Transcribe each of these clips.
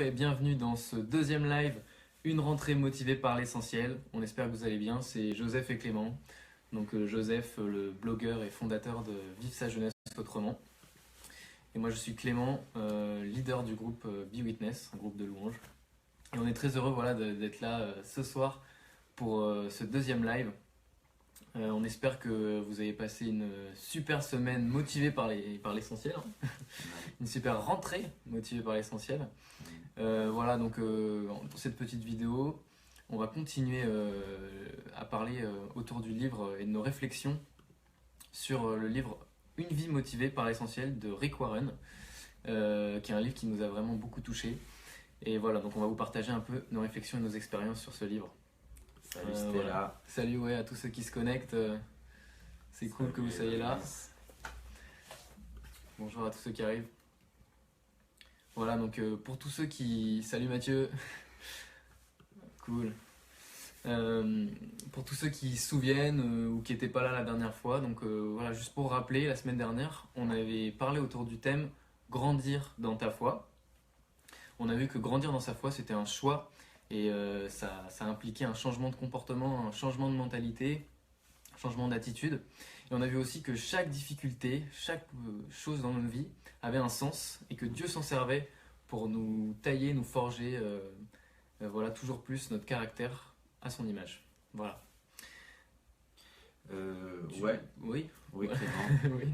Et bienvenue dans ce deuxième live, une rentrée motivée par l'essentiel. On espère que vous allez bien, c'est Joseph et Clément. Donc Joseph, le blogueur et fondateur de Vive sa jeunesse autrement. Et moi je suis Clément, leader du groupe Be Witness, un groupe de louanges. Et on est très heureux d'être là ce soir pour ce deuxième live. On espère que vous avez passé une super semaine motivée par l'essentiel. Une super rentrée motivée par l'essentiel. Voilà, donc pour cette petite vidéo, on va continuer à parler autour du livre et de nos réflexions sur le livre Une vie motivée par l'essentiel de Rick Warren, qui est un livre qui nous a vraiment beaucoup touchés. Et voilà, donc on va vous partager un peu nos réflexions et nos expériences sur ce livre. Salut Stella. Voilà. Salut ouais, à tous ceux qui se connectent. C'est cool que vous soyez là. Bonjour à tous ceux qui arrivent. Voilà, donc pour tous ceux qui... Salut Mathieu. Cool. Pour tous ceux qui se souviennent ou qui n'étaient pas là la dernière fois, donc voilà, juste pour rappeler, la semaine dernière, on avait parlé autour du thème grandir dans ta foi. On a vu que grandir dans sa foi, c'était un choix et ça impliquait un changement de comportement, un changement de mentalité, un changement d'attitude. Et on a vu aussi que chaque difficulté, chaque chose dans notre vie avait un sens et que Dieu s'en servait pour nous tailler, nous forger voilà, toujours plus notre caractère à son image. Voilà. Ouais. Oui. Oui, Clément. Oui.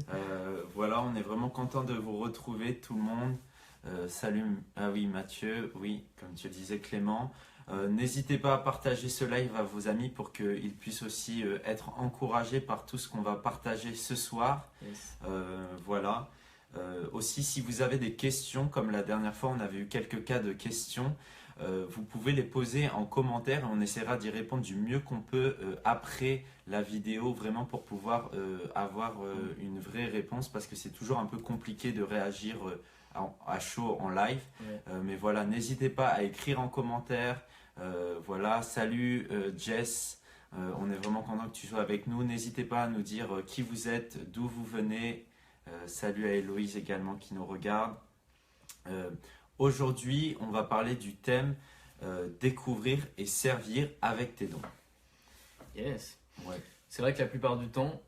Voilà, on est vraiment content de vous retrouver, tout le monde. Salut, ah oui, Mathieu, oui, comme tu le disais, Clément. N'hésitez pas à partager ce live à vos amis pour qu'ils puissent aussi être encouragés par tout ce qu'on va partager ce soir. Yes. Voilà. Aussi, si vous avez des questions, comme la dernière fois, on avait eu quelques cas de questions, vous pouvez les poser en commentaire et on essaiera d'y répondre du mieux qu'on peut après la vidéo, vraiment pour pouvoir avoir une vraie réponse, parce que c'est toujours un peu compliqué de réagir à chaud en live. Ouais. Mais voilà, n'hésitez pas à écrire en commentaire. Voilà, salut Jess. On est vraiment content que tu sois avec nous. N'hésitez pas à nous dire qui vous êtes, d'où vous venez. Salut à Héloïse également qui nous regarde. Aujourd'hui, on va parler du thème découvrir et servir avec tes dons. Yes. Ouais. C'est vrai que la plupart du temps,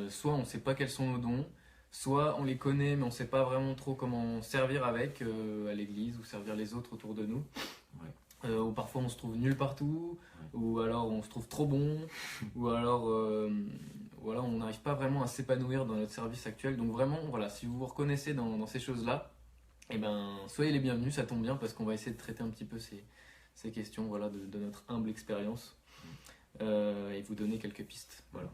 soit on ne sait pas quels sont nos dons, soit on les connaît mais on ne sait pas vraiment trop comment servir avec à l'église ou servir les autres autour de nous. Ouais. Ou parfois on se trouve nul partout, ou alors on se trouve trop bon, ou alors voilà, on n'arrive pas vraiment à s'épanouir dans notre service actuel. Donc vraiment, voilà, si vous vous reconnaissez dans ces choses-là, eh ben, soyez les bienvenus, ça tombe bien parce qu'on va essayer de traiter un petit peu ces questions voilà, de notre humble expérience et vous donner quelques pistes. Voilà.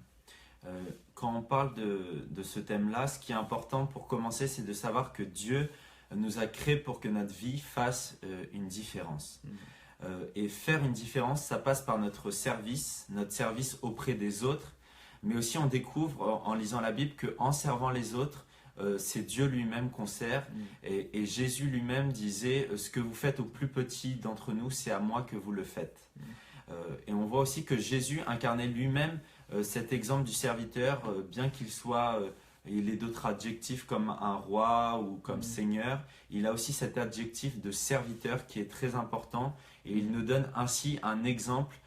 Quand on parle de ce thème-là, ce qui est important pour commencer, c'est de savoir que Dieu nous a créés pour que notre vie fasse une différence. Et faire une différence, ça passe par notre service auprès des autres, mais aussi on découvre en lisant la Bible qu'en servant les autres, c'est Dieu lui-même qu'on sert. Et Jésus lui-même disait « Ce que vous faites au plus petit d'entre nous, c'est à moi que vous le faites. » Et on voit aussi que Jésus incarnait lui-même cet exemple du serviteur, bien qu'il soit... il ait d'autres adjectifs comme un roi ou comme seigneur. Il a aussi cet adjectif de serviteur qui est très important et il nous donne ainsi un exemple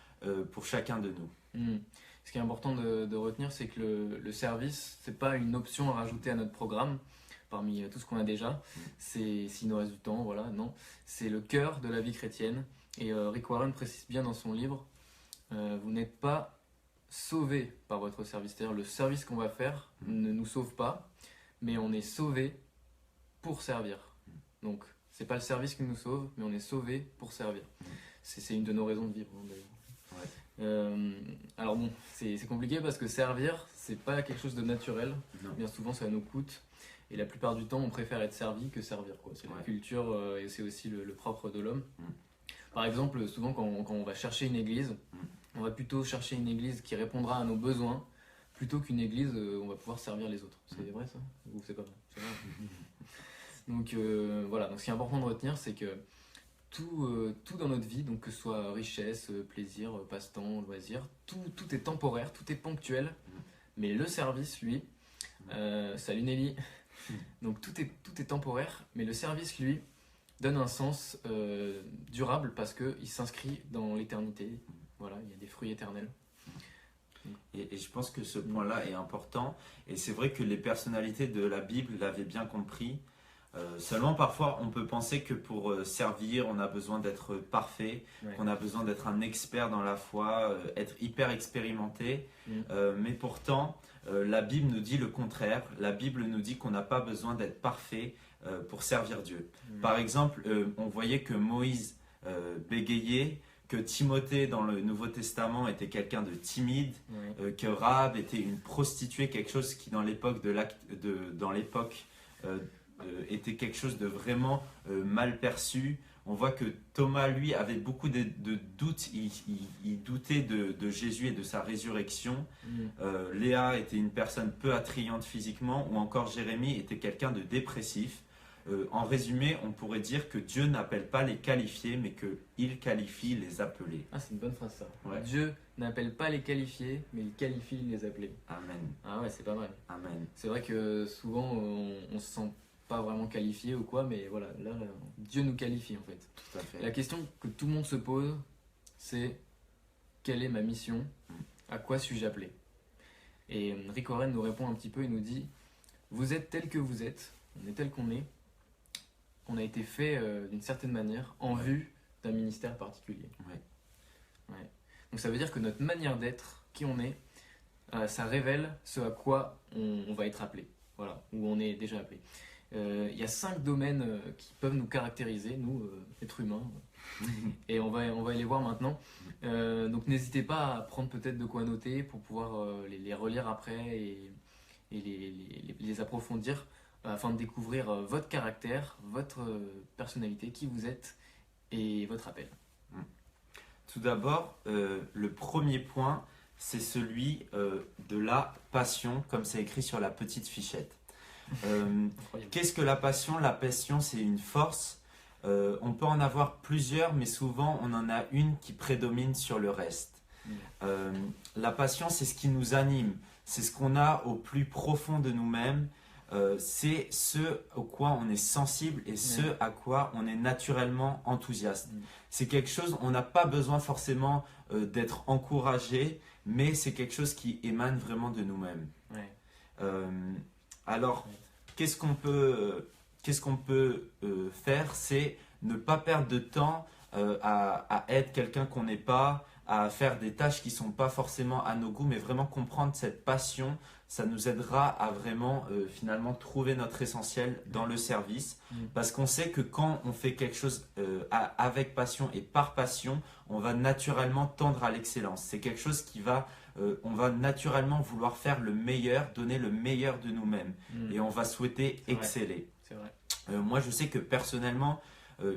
pour chacun de nous. Ce qui est important de retenir, c'est que le service, c'est pas une option à rajouter à notre programme parmi tout ce qu'on a déjà. C'est s'il nous reste du temps, voilà, non. C'est le cœur de la vie chrétienne. Et Rick Warren précise bien dans son livre, vous n'êtes pas sauvé par votre service. C'est-à-dire le service qu'on va faire ne nous sauve pas, mais on est sauvé pour servir. Donc, c'est pas le service qui nous sauve, mais on est sauvé pour servir. C'est une de nos raisons de vivre, d'ailleurs. Alors bon, c'est compliqué parce que servir, c'est pas quelque chose de naturel. Non. Bien souvent, ça nous coûte. Et la plupart du temps, on préfère être servi que servir. C'est la culture et c'est aussi le propre de l'homme. Par exemple, souvent quand on va chercher une église, on va plutôt chercher une église qui répondra à nos besoins plutôt qu'une église où on va pouvoir servir les autres. C'est vrai ça? Ou c'est pas vrai? C'est vrai. Donc voilà, donc ce qui est important de retenir, c'est que tout dans notre vie, donc que ce soit richesse, plaisir, passe-temps, loisir, tout est temporaire, tout est ponctuel, mais le service, lui, salut Nelly, donc tout est temporaire, mais le service, lui, donne un sens durable parce qu'il s'inscrit dans l'éternité. Voilà, il y a des fruits éternels. Et je pense que ce point-là est important. Et c'est vrai que les personnalités de la Bible l'avaient bien compris. Seulement, parfois, on peut penser que pour servir, on a besoin d'être parfait, Ouais. qu'on a besoin d'être un expert dans la foi, être hyper expérimenté. Mais pourtant, la Bible nous dit le contraire. La Bible nous dit qu'on n'a pas besoin d'être parfait pour servir Dieu. Par exemple, on voyait que Moïse bégayait, que Timothée dans le Nouveau Testament était quelqu'un de timide, Ouais. que Rahab était une prostituée, quelque chose qui dans l'époque était quelque chose de vraiment mal perçu. On voit que Thomas, lui, avait beaucoup de doutes. Il doutait de Jésus et de sa résurrection. Léa était une personne peu attrayante physiquement, ou encore Jérémie était quelqu'un de dépressif. En résumé, on pourrait dire que Dieu n'appelle pas les qualifiés, mais qu'il qualifie les appelés. Ah, c'est une bonne phrase ça. Ouais. Dieu n'appelle pas les qualifiés, mais il qualifie les appelés. Amen. Ah ouais, c'est pas mal. Amen. C'est vrai que souvent on se sent pas vraiment qualifié ou quoi, mais voilà, là, Dieu nous qualifie en fait. Tout à fait. La question que tout le monde se pose, c'est quelle est ma mission? À quoi suis-je appelé? Et Rick Warren nous répond un petit peu, il nous dit, vous êtes tel que vous êtes, on est tel qu'on est, on a été fait d'une certaine manière en vue d'un ministère particulier. Ouais. Donc ça veut dire que notre manière d'être, qui on est, ça révèle ce à quoi on va être appelé, voilà, où on est déjà appelé. Il y a 5 domaines qui peuvent nous caractériser, nous, êtres humains, et on va les voir maintenant. Donc n'hésitez pas à prendre peut-être de quoi noter pour pouvoir les relire après et les approfondir afin de découvrir votre caractère, votre personnalité, qui vous êtes et votre appel. Tout d'abord, le premier point, c'est celui de la passion, comme c'est écrit sur la petite fichette. Qu'est-ce que la passion? La passion, c'est une force. On peut en avoir plusieurs, mais souvent, on en a une qui prédomine sur le reste. La passion, c'est ce qui nous anime. C'est ce qu'on a au plus profond de nous-mêmes. C'est ce au quoi on est sensible et ce à quoi on est naturellement enthousiaste. C'est quelque chose, on n'a pas besoin forcément d'être encouragé, mais c'est quelque chose qui émane vraiment de nous-mêmes. Alors, qu'est-ce qu'on peut faire? C'est ne pas perdre de temps à être quelqu'un qu'on n'est pas, à faire des tâches qui ne sont pas forcément à nos goûts, mais vraiment comprendre cette passion. Ça nous aidera à vraiment finalement trouver notre essentiel dans le service. Parce qu'on sait que quand on fait quelque chose avec passion et par passion, on va naturellement tendre à l'excellence. C'est quelque chose on va naturellement vouloir faire le meilleur, donner le meilleur de nous-mêmes. Et on va souhaiter exceller. C'est vrai. Moi, je sais que personnellement,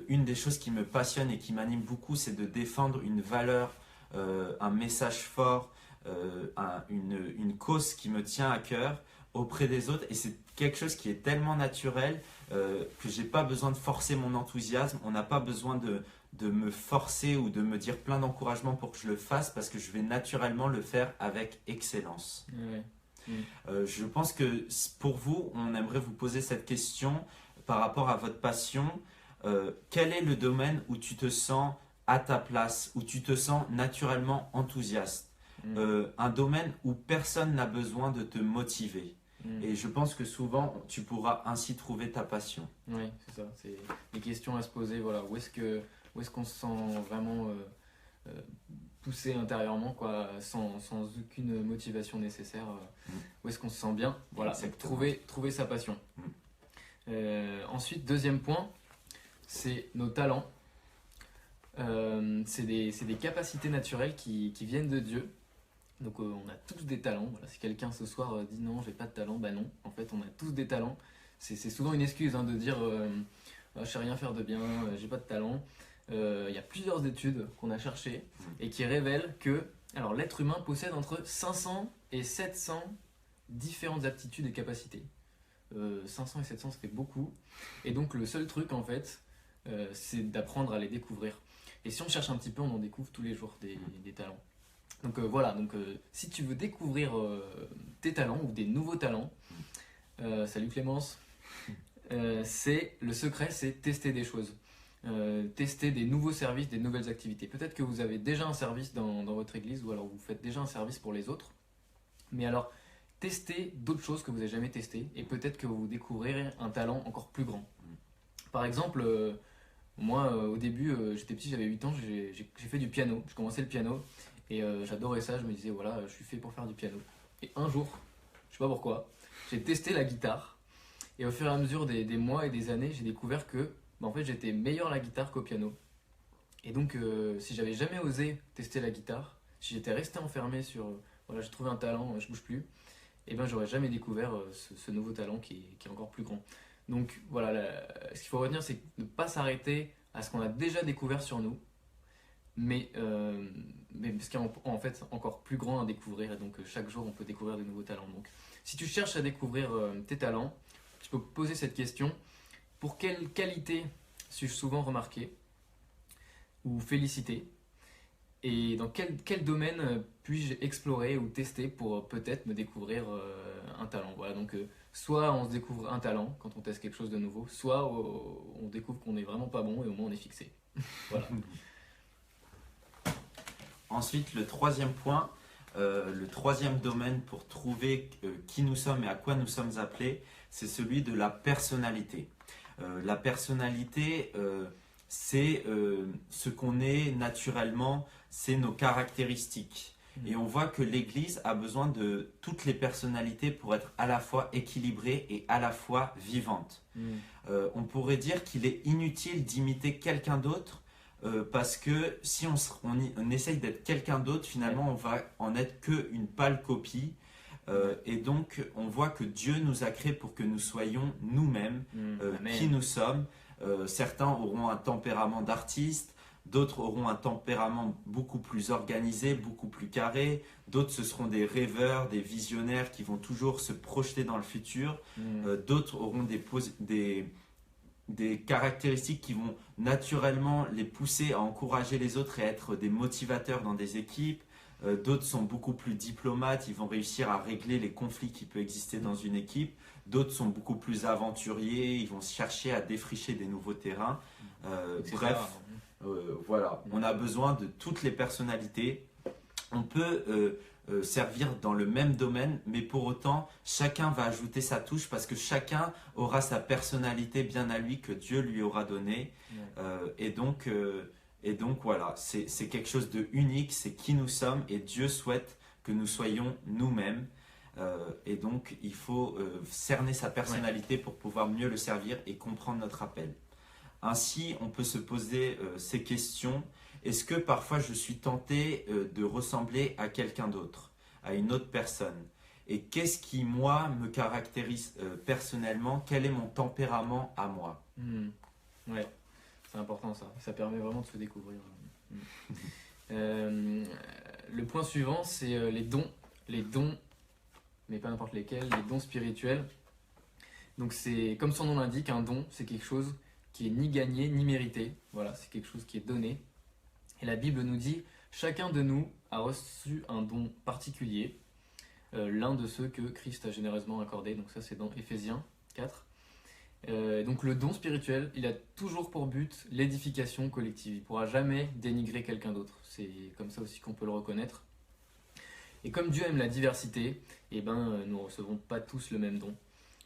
une des choses qui me passionne et qui m'anime beaucoup, c'est de défendre une valeur, un message fort, une cause qui me tient à cœur auprès des autres. Et c'est quelque chose qui est tellement naturel que j'ai pas besoin de forcer mon enthousiasme. On n'a pas besoin de me forcer ou de me dire plein d'encouragements pour que je le fasse, parce que je vais naturellement le faire avec excellence. Je pense que pour vous, on aimerait vous poser cette question par rapport à votre passion. Quel est le domaine où tu te sens à ta place, où tu te sens naturellement enthousiaste? Un domaine où personne n'a besoin de te motiver. Et je pense que souvent, tu pourras ainsi trouver ta passion. Oui, c'est ça. C'est des questions à se poser. Voilà. Où est-ce qu'on se sent vraiment poussé intérieurement, quoi, sans aucune motivation nécessaire? Où est-ce qu'on se sent bien? Voilà, donc trouver sa passion. Ensuite, deuxième point, c'est nos talents. C'est des capacités naturelles qui viennent de Dieu. Donc on a tous des talents. Voilà, si quelqu'un ce soir dit non, j'ai pas de talent, bah non, en fait on a tous des talents. C'est souvent une excuse de dire je sais rien faire de bien, j'ai pas de talent. Il y a plusieurs études qu'on a cherchées et qui révèlent que l'être humain possède entre 500 et 700 différentes aptitudes et capacités. 500 et 700, ça fait beaucoup. Et donc le seul truc en fait, c'est d'apprendre à les découvrir. Et si on cherche un petit peu, on en découvre tous les jours des talents. Donc voilà, si tu veux découvrir tes talents ou des nouveaux talents, salut Clémence, le secret c'est tester des choses. tester des nouveaux services, des nouvelles activités. Peut-être que vous avez déjà un service dans votre église ou alors vous faites déjà un service pour les autres. Mais alors, testez d'autres choses que vous n'avez jamais testées et peut-être que vous découvrirez un talent encore plus grand. Par exemple, moi, au début, j'étais petit, j'avais 8 ans, j'ai fait du piano. Je commençais le piano et j'adorais ça. Je me disais, voilà, je suis fait pour faire du piano. Et un jour, je sais pas pourquoi, j'ai testé la guitare. Et au fur et à mesure des mois et des années, j'ai découvert que en fait, j'étais meilleur à la guitare qu'au piano. Et donc, si j'avais jamais osé tester la guitare, si j'étais resté enfermé sur voilà, j'ai trouvé un talent, je bouge plus, et ben j'aurais jamais découvert ce nouveau talent qui est encore plus grand. Donc voilà, ce qu'il faut retenir, c'est de ne pas s'arrêter à ce qu'on a déjà découvert sur nous, mais ce qui est en fait encore plus grand à découvrir, et donc chaque jour on peut découvrir de nouveaux talents. Donc si tu cherches à découvrir tes talents, tu peux poser cette question: pour quelle qualité suis-je souvent remarqué ou félicité? Et dans quel domaine puis-je explorer ou tester pour peut-être me découvrir un talent? Voilà, donc soit on se découvre un talent quand on teste quelque chose de nouveau, soit on découvre qu'on n'est vraiment pas bon et au moins on est fixé. Voilà. Ensuite, le troisième point, le troisième domaine pour trouver qui nous sommes et à quoi nous sommes appelés, c'est celui de la personnalité. La personnalité, c'est ce qu'on est naturellement, c'est nos caractéristiques. Et on voit que l'Église a besoin de toutes les personnalités pour être à la fois équilibrée et à la fois vivante. On pourrait dire qu'il est inutile d'imiter quelqu'un d'autre parce que si on essaye d'être quelqu'un d'autre, finalement on va en être qu'une pâle copie. Et donc on voit que Dieu nous a créés pour que nous soyons nous-mêmes, qui nous sommes. Certains auront un tempérament d'artiste, d'autres auront un tempérament beaucoup plus organisé, beaucoup plus carré, d'autres ce seront des rêveurs, des visionnaires qui vont toujours se projeter dans le futur, d'autres auront des caractéristiques qui vont naturellement les pousser à encourager les autres et à être des motivateurs dans des équipes. D'autres sont beaucoup plus diplomates, ils vont réussir à régler les conflits qui peuvent exister dans une équipe. D'autres sont beaucoup plus aventuriers, ils vont chercher à défricher des nouveaux terrains. Bref, voilà, on a besoin de toutes les personnalités. On peut servir dans le même domaine, mais pour autant, chacun va ajouter sa touche parce que chacun aura sa personnalité bien à lui que Dieu lui aura donnée. Et donc voilà, c'est quelque chose de unique, c'est qui nous sommes et Dieu souhaite que nous soyons nous-mêmes. Et donc il faut cerner sa personnalité pour pouvoir mieux le servir et comprendre notre appel. Ainsi, on peut se poser ces questions. Est-ce que parfois je suis tenté de ressembler à quelqu'un d'autre, à une autre personne? Et qu'est-ce qui, moi, me caractérise personnellement? Quel est mon tempérament à moi? Ouais, c'est important ça. Ça permet vraiment de se découvrir. Le point suivant, c'est les dons. Les dons, mais pas n'importe lesquels, les dons spirituels. Donc c'est, comme son nom l'indique, un don, c'est quelque chose qui est ni gagné ni mérité. Voilà, c'est quelque chose qui est donné. Et la Bible nous dit, chacun de nous a reçu un don particulier, l'un de ceux que Christ a généreusement accordé. Donc ça c'est dans Éphésiens 4. Donc le don spirituel, il a toujours pour but l'édification collective. Il ne pourra jamais dénigrer quelqu'un d'autre. C'est comme ça aussi qu'on peut le reconnaître. Et comme Dieu aime la diversité, nous ne recevons pas tous le même don.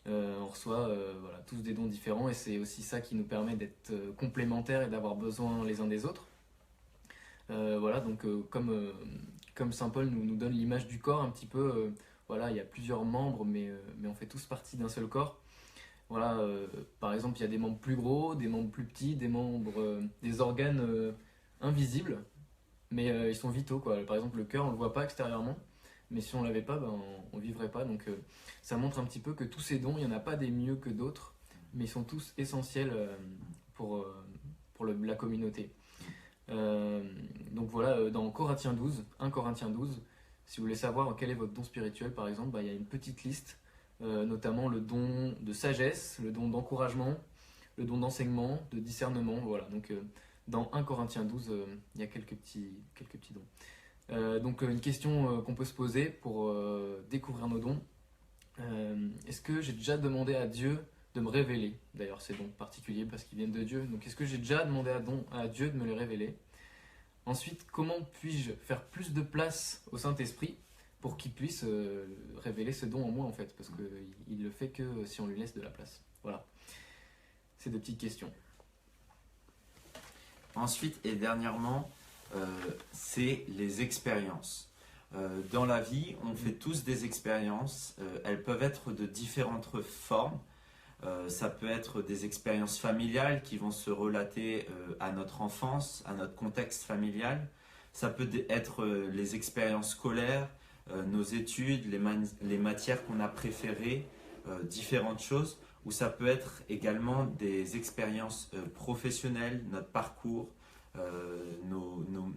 On reçoit voilà, tous des dons différents et c'est aussi ça qui nous permet d'être complémentaires et d'avoir besoin les uns des autres. Voilà, donc comme Saint Paul nous donne l'image du corps un petit peu, voilà, il y a plusieurs membres mais on fait tous partie d'un seul corps. Voilà, par exemple, il y a des membres plus gros, des membres plus petits, des organes invisibles, mais ils sont vitaux, quoi. Par exemple, le cœur, on ne le voit pas extérieurement, mais si on ne l'avait pas, on ne vivrait pas. Donc ça montre un petit peu que tous ces dons, il n'y en a pas des mieux que d'autres, mais ils sont tous essentiels pour la communauté. Donc voilà, dans Corinthiens 12, 1 Corinthiens 12, si vous voulez savoir quel est votre don spirituel, par exemple, il y a une petite liste. Notamment le don de sagesse, le don d'encouragement, le don d'enseignement, de discernement. Voilà, donc dans 1 Corinthiens 12, il y a quelques petits dons. Donc une question qu'on peut se poser pour découvrir nos dons. Est-ce que j'ai déjà demandé à Dieu de me révéler. D'ailleurs, ces dons particuliers parce qu'ils viennent de Dieu. Donc, est-ce que j'ai déjà demandé à Dieu de me les révéler? Ensuite, comment puis-je faire plus de place au Saint-Esprit pour qu'il puisse révéler ce don en moi, en fait? Parce qu'il le fait que si on lui laisse de la place. Voilà. C'est des petites questions. Ensuite et dernièrement, c'est les expériences. Dans la vie, on fait tous des expériences. Elles peuvent être de différentes formes. Ça peut être des expériences familiales qui vont se relater à notre enfance, à notre contexte familial. Ça peut être les expériences scolaires, nos études, les matières qu'on a préférées, différentes choses. Ou ça peut être également des expériences professionnelles, notre parcours,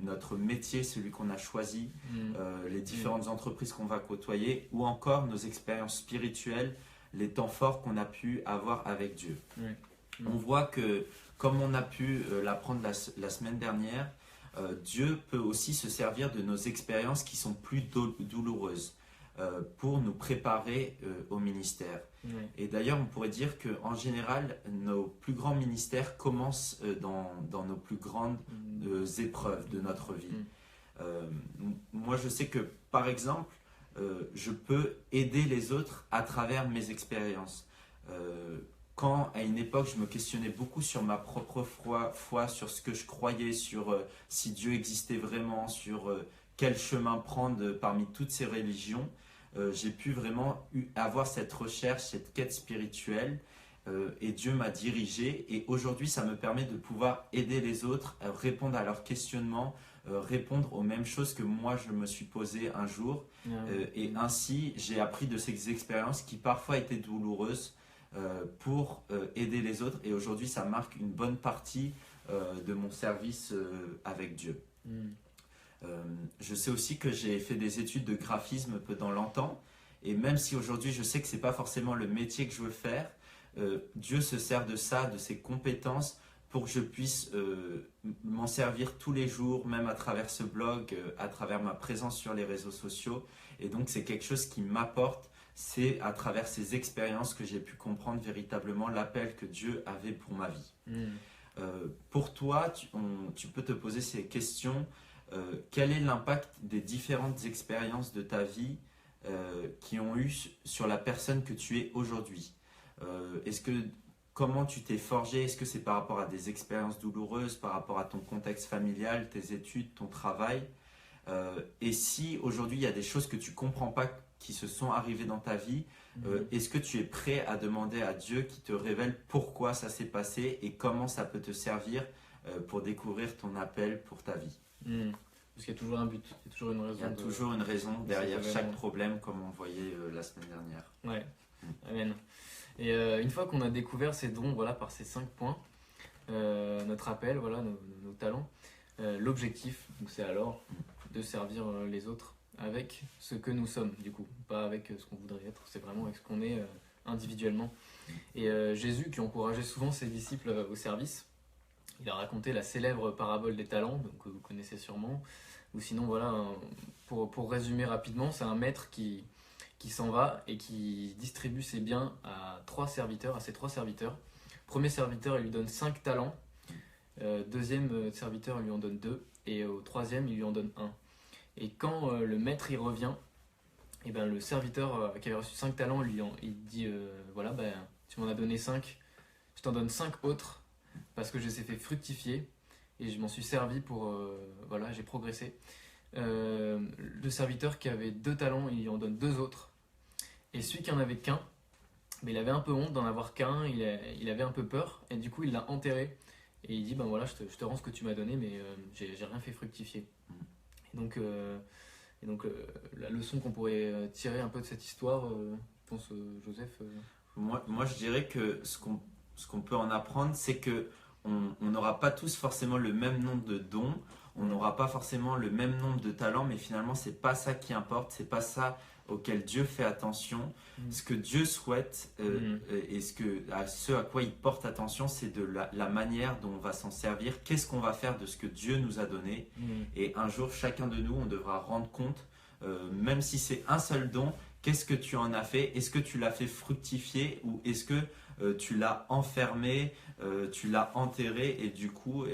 notre métier, celui qu'on a choisi, les différentes entreprises qu'on va côtoyer, ou encore nos expériences spirituelles, les temps forts qu'on a pu avoir avec Dieu. On voit que, comme on a pu l'apprendre la semaine dernière, Dieu peut aussi se servir de nos expériences qui sont plus douloureuses pour nous préparer au ministère. Et d'ailleurs, on pourrait dire qu'en général, nos plus grands ministères commencent dans nos plus grandes épreuves de notre vie. Moi, je sais que, par exemple, je peux aider les autres à travers mes expériences. Quand, à une époque, je me questionnais beaucoup sur ma propre foi, sur ce que je croyais, sur si Dieu existait vraiment, sur quel chemin prendre parmi toutes ces religions, j'ai pu vraiment avoir cette recherche, cette quête spirituelle, et Dieu m'a dirigé. Et aujourd'hui, ça me permet de pouvoir aider les autres, répondre à leurs questionnements, répondre aux mêmes choses que moi je me suis posé un jour. Et ainsi, j'ai appris de ces expériences qui parfois étaient douloureuses pour aider les autres. Et aujourd'hui, ça marque une bonne partie de mon service avec Dieu. Je sais aussi que j'ai fait des études de graphisme pendant longtemps. Et même si aujourd'hui, je sais que ce n'est pas forcément le métier que je veux faire, Dieu se sert de ça, de ses compétences, pour que je puisse m'en servir tous les jours, même à travers ce blog, à travers ma présence sur les réseaux sociaux. Et donc, c'est quelque chose qui m'apporte. C'est à travers ces expériences que j'ai pu comprendre véritablement l'appel que Dieu avait pour ma vie. Pour toi, tu peux te poser ces questions. Quel est l'impact des différentes expériences de ta vie qui ont eu sur la personne que tu es aujourd'hui? Comment tu t'es forgé? Est-ce que c'est par rapport à des expériences douloureuses, par rapport à ton contexte familial, tes études, ton travail? Et si aujourd'hui il y a des choses que tu ne comprends pas qui se sont arrivées dans ta vie, est-ce que tu es prêt à demander à Dieu qui te révèle pourquoi ça s'est passé et comment ça peut te servir pour découvrir ton appel pour ta vie? Parce qu'il y a toujours un but, il y a toujours une raison. Il y a toujours une raison derrière chaque problème, comme on voyait la semaine dernière. Ouais, amen. Et une fois qu'on a découvert ces dons, voilà, par ces 5 points, notre appel, voilà, nos talents, l'objectif, c'est alors de servir les autres avec ce que nous sommes, du coup, pas avec ce qu'on voudrait être, c'est vraiment avec ce qu'on est individuellement. Et Jésus, qui encourageait souvent ses disciples au service, il a raconté la célèbre parabole des talents, donc, que vous connaissez sûrement, ou sinon, voilà, pour résumer rapidement, c'est un maître qui s'en va et qui distribue ses biens à ses trois serviteurs. Premier serviteur, il lui donne 5 talents. Deuxième serviteur, il lui en donne 2. Et au troisième, il lui en donne 1. Et quand le maître y revient, et ben, le serviteur qui avait reçu 5 talents, il dit voilà, ben, tu m'en as donné 5, je t'en donne 5 autres parce que je les ai fait fructifier et je m'en suis servi pour. Voilà, j'ai progressé. Le serviteur qui avait 2 talents, il lui en donne 2 autres. Et celui qui en avait qu'un, mais il avait un peu honte d'en avoir qu'un, il avait un peu peur, et du coup il l'a enterré. Et il dit, ben voilà, je te rends ce que tu m'as donné, mais j'ai rien fait fructifier. Et donc, la leçon qu'on pourrait tirer un peu de cette histoire, je pense, Joseph Moi, je dirais que ce qu'on peut en apprendre, c'est que on n'aura pas tous forcément le même nombre de dons, on n'aura pas forcément le même nombre de talents, mais finalement, c'est pas ça qui importe, c'est pas ça auquel Dieu fait attention. Ce que Dieu souhaite et ce à quoi il porte attention, c'est de la manière dont on va s'en servir, qu'est-ce qu'on va faire de ce que Dieu nous a donné. Et un jour, chacun de nous, on devra rendre compte, même si c'est un seul don, qu'est-ce que tu en as fait? Est-ce que tu l'as fait fructifier ou est-ce que tu l'as enfermé, tu l'as enterré et du coup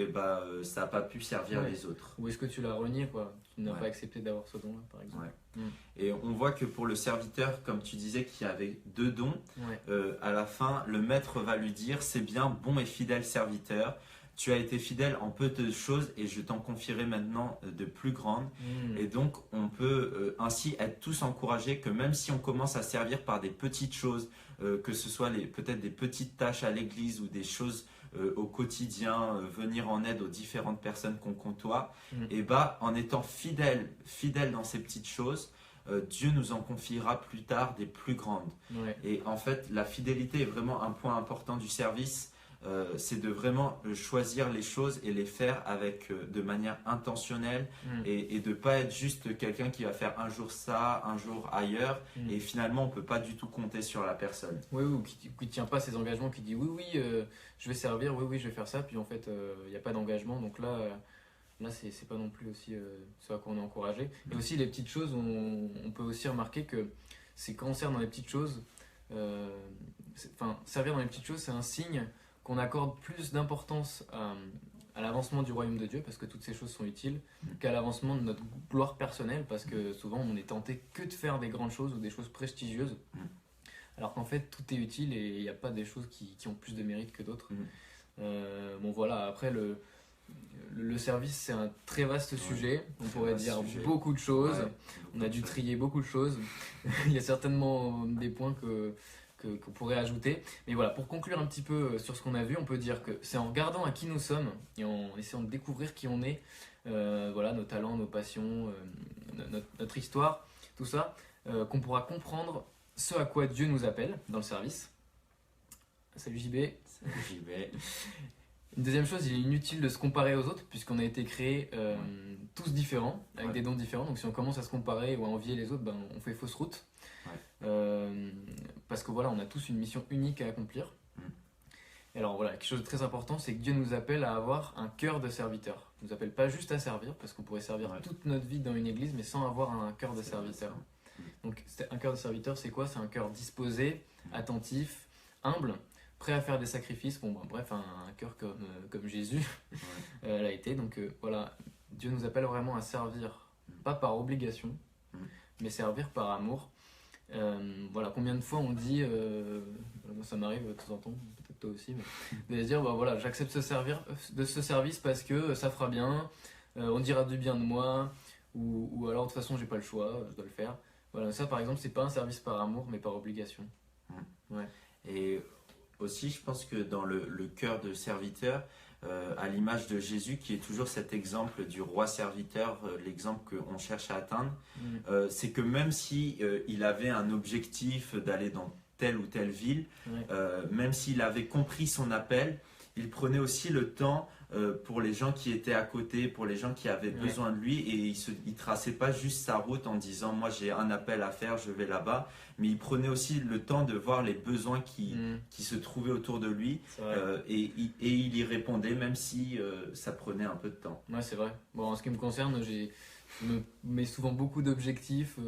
ça n'a pas pu servir les autres. Ou est-ce que tu l'as renié, quoi? Tu n'as Ouais. pas accepté d'avoir ce don-là, par exemple. Ouais. Et on voit que pour le serviteur, comme tu disais, qui avait 2 dons, Ouais. à la fin, le maître va lui dire: c'est bien, bon et fidèle serviteur, tu as été fidèle en peu de choses et je t'en confierai maintenant de plus grandes. Et donc, on peut ainsi être tous encouragés que même si on commence à servir par des petites choses, que ce soit peut-être des petites tâches à l'église ou des choses au quotidien, venir en aide aux différentes personnes qu'on côtoie, et en étant fidèle dans ces petites choses, Dieu nous en confiera plus tard des plus grandes. Ouais. Et en fait, la fidélité est vraiment un point important du service. C'est de vraiment choisir les choses et les faire de manière intentionnelle et de ne pas être juste quelqu'un qui va faire un jour ça, un jour ailleurs et finalement on ne peut pas du tout compter sur la personne. Oui, ou qui ne tient pas ses engagements, qui dit oui, je vais servir, oui, je vais faire ça, puis en fait, il n'y a pas d'engagement, donc là c'est pas non plus aussi ce à quoi on est encouragé. Et aussi, les petites choses, on peut aussi remarquer que c'est quand on sert dans les petites choses, servir dans les petites choses, c'est un signe qu'on accorde plus d'importance à l'avancement du royaume de Dieu, parce que toutes ces choses sont utiles, qu'à l'avancement de notre gloire personnelle, parce que souvent on est tenté que de faire des grandes choses ou des choses prestigieuses, alors qu'en fait tout est utile et il n'y a pas des choses qui ont plus de mérite que d'autres. Bon voilà, après le service c'est un très vaste sujet, on pourrait dire beaucoup de choses, on a dû trier beaucoup de choses, il y a certainement des points qu'on pourrait ajouter. Mais voilà, pour conclure un petit peu sur ce qu'on a vu, on peut dire que c'est en regardant à qui nous sommes et en essayant de découvrir qui on est, voilà, nos talents, nos passions, notre histoire, tout ça, qu'on pourra comprendre ce à quoi Dieu nous appelle dans le service. Salut JB. Salut JB. Une deuxième chose, il est inutile de se comparer aux autres puisqu'on a été créés tous différents, avec des dons différents. Donc si on commence à se comparer ou à envier les autres, on fait fausse route. Parce que voilà, on a tous une mission unique à accomplir. Et alors voilà, quelque chose de très important, c'est que Dieu nous appelle à avoir un cœur de serviteur. Il nous appelle pas juste à servir, parce qu'on pourrait servir toute notre vie dans une église, mais sans avoir un cœur de serviteur. Donc un cœur de serviteur, c'est quoi? C'est un cœur disposé, attentif, humble, prêt à faire des sacrifices. Bref, un cœur comme Jésus l'a été. Donc voilà, Dieu nous appelle vraiment à servir, pas par obligation, mais servir par amour. Voilà, combien de fois on dit, moi ça m'arrive de temps en temps, peut-être toi aussi, mais de dire voilà, j'accepte ce service parce que ça fera bien, on dira du bien de moi, ou alors de toute façon j'ai pas le choix, je dois le faire. Voilà, ça par exemple c'est pas un service par amour mais par obligation. Et aussi je pense que dans le cœur de serviteur, à l'image de Jésus qui est toujours cet exemple du roi serviteur, l'exemple qu'on cherche à atteindre, c'est que même si il avait un objectif d'aller dans telle ou telle ville, même s'il avait compris son appel, il prenait aussi le temps pour les gens qui étaient à côté, pour les gens qui avaient besoin de lui, et il traçait pas juste sa route en disant moi j'ai un appel à faire, je vais là-bas, mais il prenait aussi le temps de voir les besoins qui se trouvaient autour de lui, et il y répondait même si ça prenait un peu de temps. Ouais, c'est vrai. Bon, en ce qui me concerne, je me mets souvent beaucoup d'objectifs,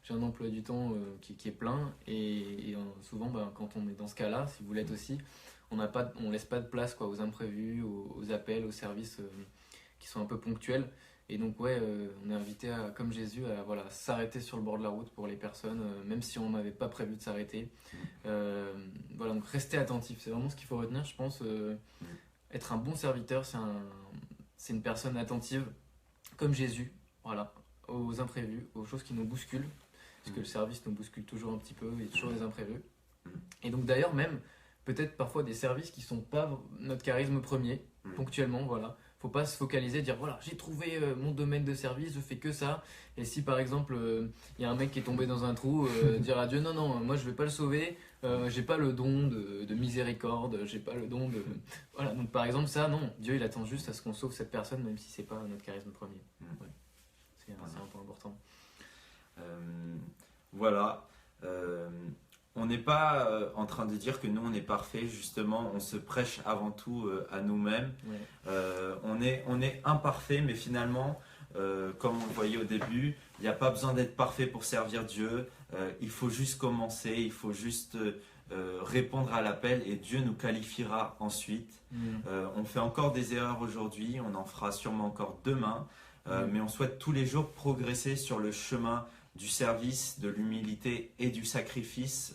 j'ai un emploi du temps qui est plein, et souvent quand on est dans ce cas-là, si vous l'êtes aussi, on laisse pas de place aux imprévus, aux appels, aux services qui sont un peu ponctuels. Et donc on est invité comme Jésus à s'arrêter sur le bord de la route pour les personnes, même si on n'avait pas prévu de s'arrêter. Voilà, donc rester attentif, c'est vraiment ce qu'il faut retenir, je pense. Être un bon serviteur, c'est une personne attentive, comme Jésus, voilà, aux imprévus, aux choses qui nous bousculent, parce que le service nous bouscule toujours un petit peu, il y a toujours des imprévus. Et donc d'ailleurs même, peut-être parfois des services qui ne sont pas notre charisme premier, ponctuellement, voilà. Faut pas se focaliser, dire voilà, j'ai trouvé mon domaine de service, je fais que ça. Et si par exemple, il y a un mec qui est tombé dans un trou, dire à Dieu, non, moi je vais pas le sauver, j'ai pas le don de miséricorde, j'ai pas le don de... Voilà, donc par exemple ça, non, Dieu il attend juste à ce qu'on sauve cette personne, même si c'est pas notre charisme premier. C'est un point important. Voilà. On n'est pas en train de dire que nous on est parfait, justement, on se prêche avant tout à nous-mêmes. On est imparfait, mais finalement, comme on le voyait au début, il n'y a pas besoin d'être parfait pour servir Dieu. Il faut juste commencer, il faut juste répondre à l'appel et Dieu nous qualifiera ensuite. On fait encore des erreurs aujourd'hui, on en fera sûrement encore demain, mais on souhaite tous les jours progresser sur le chemin du service, de l'humilité et du sacrifice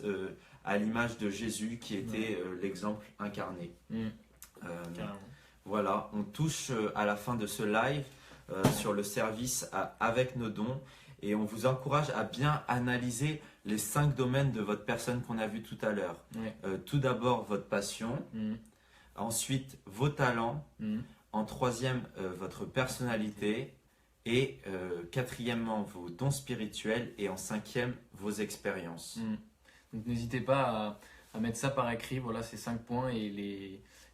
à l'image de Jésus qui était l'exemple incarné. Voilà, on touche à la fin de ce live sur le service avec nos dons et on vous encourage à bien analyser les 5 domaines de votre personne qu'on a vu tout à l'heure. Tout d'abord votre passion, ensuite vos talents, en troisième votre personnalité et quatrièmement vos dons spirituels et en cinquième vos expériences. Donc n'hésitez pas à mettre ça par écrit, voilà ces 5 points et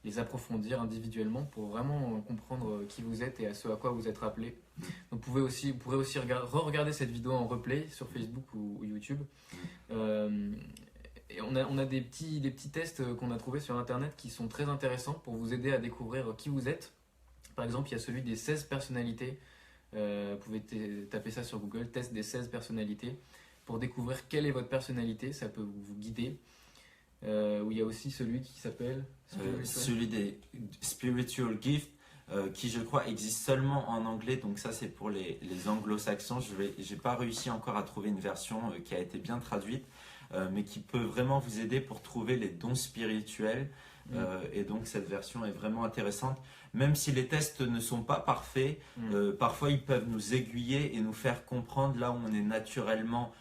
les approfondir individuellement pour vraiment comprendre qui vous êtes et à ce à quoi vous êtes appelé. Donc vous pourrez aussi re-regarder cette vidéo en replay sur Facebook ou YouTube. Et on a des petits tests qu'on a trouvés sur internet qui sont très intéressants pour vous aider à découvrir qui vous êtes. Par exemple, il y a celui des 16 personnalités. Vous pouvez taper ça sur Google, test des 16 personnalités, pour découvrir quelle est votre personnalité, ça peut vous guider. Où il y a aussi celui qui s'appelle celui des Spiritual Gifts, qui je crois existe seulement en anglais, donc ça c'est pour les anglo-saxons. J'ai pas réussi encore à trouver une version qui a été bien traduite, mais qui peut vraiment vous aider pour trouver les dons spirituels. Et donc cette version est vraiment intéressante. Même si les tests ne sont pas parfaits, parfois ils peuvent nous aiguiller et nous faire comprendre là où on est naturellement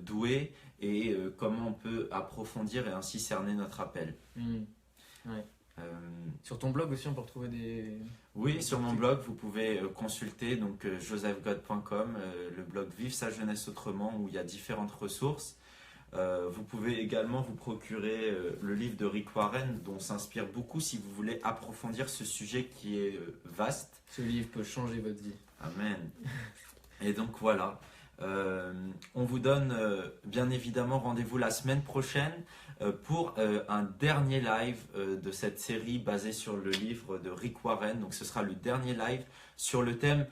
doué et comment on peut approfondir et ainsi cerner notre appel. Sur ton blog aussi on peut retrouver des... Oui, sur mon blog vous pouvez consulter donc josephgod.com, le blog Vive sa jeunesse autrement où il y a différentes ressources. Vous pouvez également vous procurer le livre de Rick Warren dont on s'inspire beaucoup si vous voulez approfondir ce sujet qui est vaste. Ce livre peut changer votre vie. Amen. Et donc voilà, on vous donne bien évidemment rendez-vous la semaine prochaine pour un dernier live de cette série basée sur le livre de Rick Warren. Donc ce sera le dernier live sur le thème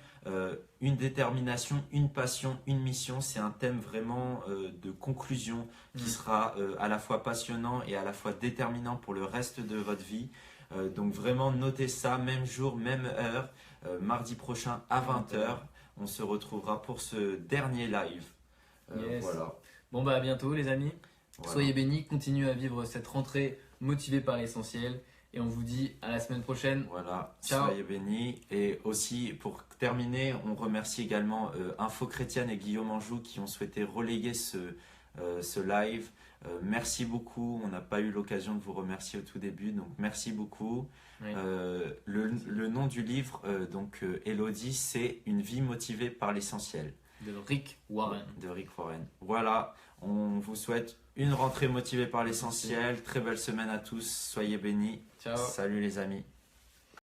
une détermination, une passion, une mission. C'est un thème vraiment de conclusion qui sera à la fois passionnant et à la fois déterminant pour le reste de votre vie. Donc vraiment notez ça, même jour, même heure, mardi prochain à 20h. On se retrouvera pour ce dernier live. Voilà. Bon bah à bientôt les amis. Voilà. Soyez bénis, continuez à vivre cette rentrée motivée par l'essentiel. Et on vous dit à la semaine prochaine. Voilà, ciao. Soyez bénis. Et aussi, pour terminer, on remercie également Info Chrétienne et Guillaume Anjou qui ont souhaité relayer ce live. Merci beaucoup. On n'a pas eu l'occasion de vous remercier au tout début, donc merci beaucoup. Oui. Le nom du livre, Elodie, c'est Une vie motivée par l'essentiel. De Rick Warren. De Rick Warren. Voilà, on vous souhaite une rentrée motivée par l'essentiel. Très belle semaine à tous. Soyez bénis. Ciao. Salut les amis.